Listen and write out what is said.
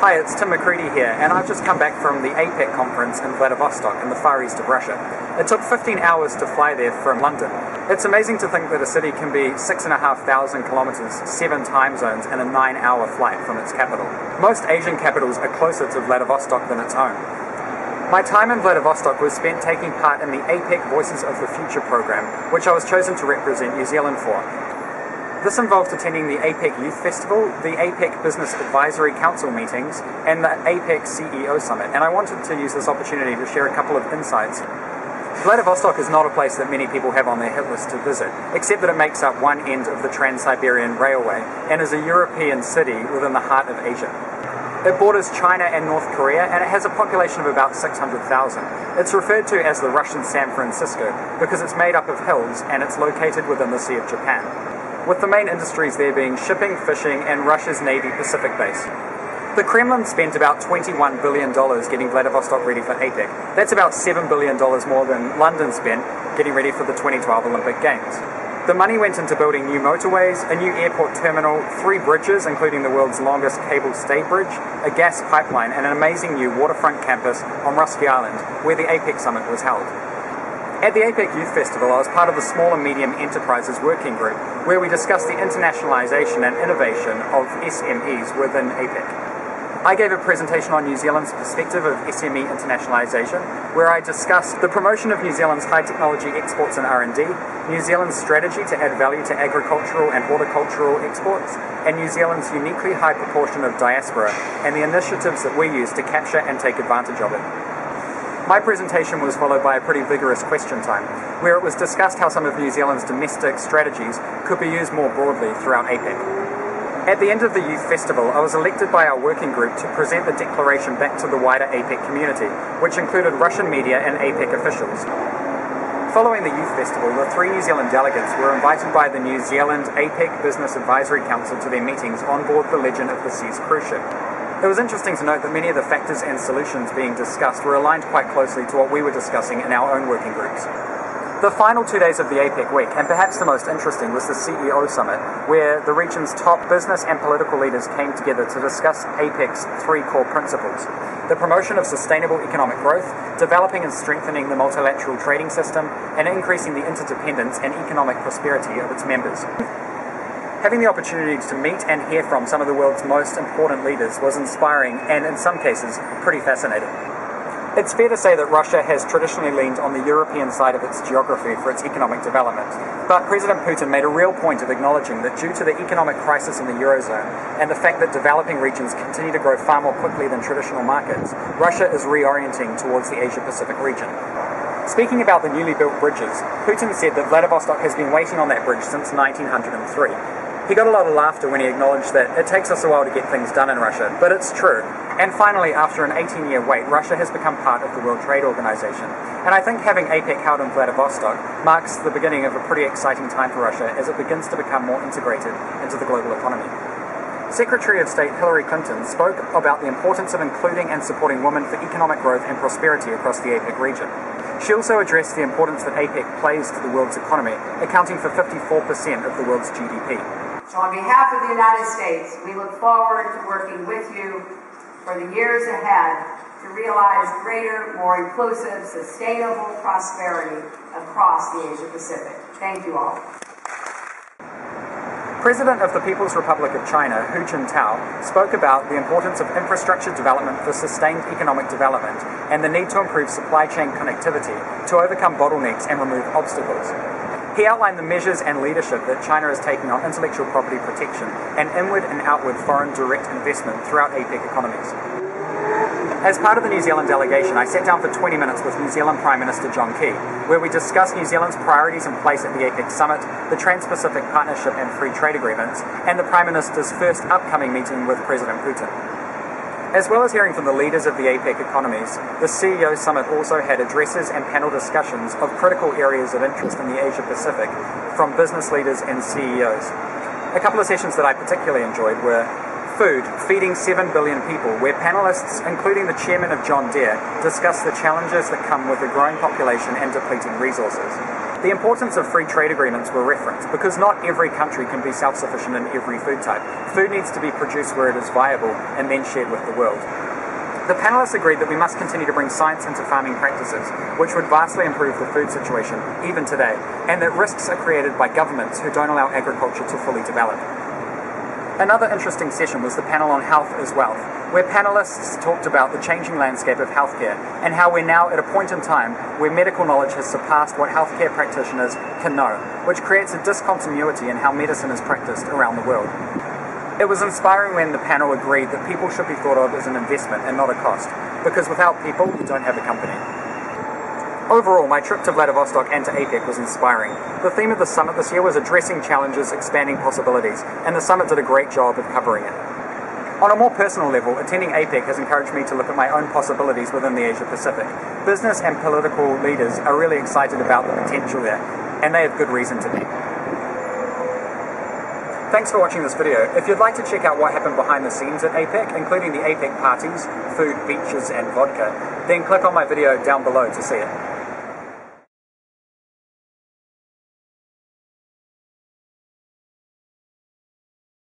Hi, it's Tim McCready here, and I've just come back from the APEC conference in Vladivostok in the far east of Russia. It took 15 hours to fly there from London. It's amazing to think that a city can be 6,500 kilometers, 7 time zones, and a 9-hour flight from its capital. Most Asian capitals are closer to Vladivostok than its own. My time in Vladivostok was spent taking part in the APEC Voices of the Future program, which I was chosen to represent New Zealand for. This involved attending the APEC Youth Festival, the APEC Business Advisory Council meetings, and the APEC CEO Summit, and I wanted to use this opportunity to share a couple of insights. Vladivostok is not a place that many people have on their hit list to visit, except that it makes up one end of the Trans-Siberian Railway and is a European city within the heart of Asia. It borders China and North Korea, and it has a population of about 600,000. It's referred to as the Russian San Francisco because it's made up of hills and it's located within the Sea of Japan, with the main industries there being shipping, fishing, and Russia's Navy Pacific base. The Kremlin spent about $21 billion getting Vladivostok ready for APEC. That's about $7 billion more than London spent getting ready for the 2012 Olympic Games. The money went into building new motorways, a new airport terminal, 3 bridges, including the world's longest cable-stayed bridge, a gas pipeline, and an amazing new waterfront campus on Rusky Island, where the APEC summit was held. At the APEC Youth Festival, I was part of the Small and Medium Enterprises Working Group, where we discussed the internationalisation and innovation of SMEs within APEC. I gave a presentation on New Zealand's perspective of SME internationalisation, where I discussed the promotion of New Zealand's high technology exports and R&D, New Zealand's strategy to add value to agricultural and horticultural exports, and New Zealand's uniquely high proportion of diaspora, and the initiatives that we use to capture and take advantage of it. My presentation was followed by a pretty vigorous question time, where it was discussed how some of New Zealand's domestic strategies could be used more broadly throughout APEC. At the end of the Youth Festival, I was elected by our working group to present the declaration back to the wider APEC community, which included Russian media and APEC officials. Following the Youth Festival, the 3 New Zealand delegates were invited by the New Zealand APEC Business Advisory Council to their meetings on board the Legend of the Seas cruise ship. It was interesting to note that many of the factors and solutions being discussed were aligned quite closely to what we were discussing in our own working groups. The final 2 days of the APEC week, and perhaps the most interesting, was the CEO Summit, where the region's top business and political leaders came together to discuss APEC's 3 core principles: the promotion of sustainable economic growth, developing and strengthening the multilateral trading system, and increasing the interdependence and economic prosperity of its members. Having the opportunity to meet and hear from some of the world's most important leaders was inspiring and, in some cases, pretty fascinating. It's fair to say that Russia has traditionally leaned on the European side of its geography for its economic development, but President Putin made a real point of acknowledging that due to the economic crisis in the Eurozone and the fact that developing regions continue to grow far more quickly than traditional markets, Russia is reorienting towards the Asia-Pacific region. Speaking about the newly built bridges, Putin said that Vladivostok has been waiting on that bridge since 1903. He got a lot of laughter when he acknowledged that it takes us a while to get things done in Russia, but it's true. And finally, after an 18-year wait, Russia has become part of the World Trade Organization. And I think having APEC held in Vladivostok marks the beginning of a pretty exciting time for Russia as it begins to become more integrated into the global economy. Secretary of State Hillary Clinton spoke about the importance of including and supporting women for economic growth and prosperity across the APEC region. She also addressed the importance that APEC plays to the world's economy, accounting for 54% of the world's GDP. So on behalf of the United States, we look forward to working with you for the years ahead to realize greater, more inclusive, sustainable prosperity across the Asia-Pacific. Thank you all. President of the People's Republic of China, Hu Jintao, spoke about the importance of infrastructure development for sustained economic development and the need to improve supply chain connectivity to overcome bottlenecks and remove obstacles. He outlined the measures and leadership that China is taking on intellectual property protection and inward and outward foreign direct investment throughout APEC economies. As part of the New Zealand delegation, I sat down for 20 minutes with New Zealand Prime Minister John Key, where we discussed New Zealand's priorities in place at the APEC summit, the Trans-Pacific Partnership and Free Trade Agreements, and the Prime Minister's first upcoming meeting with President Putin. As well as hearing from the leaders of the APEC economies, the CEO Summit also had addresses and panel discussions of critical areas of interest in the Asia-Pacific from business leaders and CEOs. A couple of sessions that I particularly enjoyed were Food, Feeding 7 Billion People, where panelists, including the chairman of John Deere, discussed the challenges that come with a growing population and depleting resources. The importance of free trade agreements were referenced because not every country can be self-sufficient in every food type. Food needs to be produced where it is viable and then shared with the world. The panelists agreed that we must continue to bring science into farming practices, which would vastly improve the food situation, even today, and that risks are created by governments who don't allow agriculture to fully develop. Another interesting session was the panel on health as wealth, where panelists talked about the changing landscape of healthcare and how we're now at a point in time where medical knowledge has surpassed what healthcare practitioners can know, which creates a discontinuity in how medicine is practiced around the world. It was inspiring when the panel agreed that people should be thought of as an investment and not a cost, because without people, you don't have a company. Overall, my trip to Vladivostok and to APEC was inspiring. The theme of the summit this year was addressing challenges, expanding possibilities, and the summit did a great job of covering it. On a more personal level, attending APEC has encouraged me to look at my own possibilities within the Asia Pacific. Business and political leaders are really excited about the potential there, and they have good reason to be. Thanks for watching this video. If you'd like to check out what happened behind the scenes at APEC, including the APEC parties, food, beaches, and vodka, then click on my video down below to see it.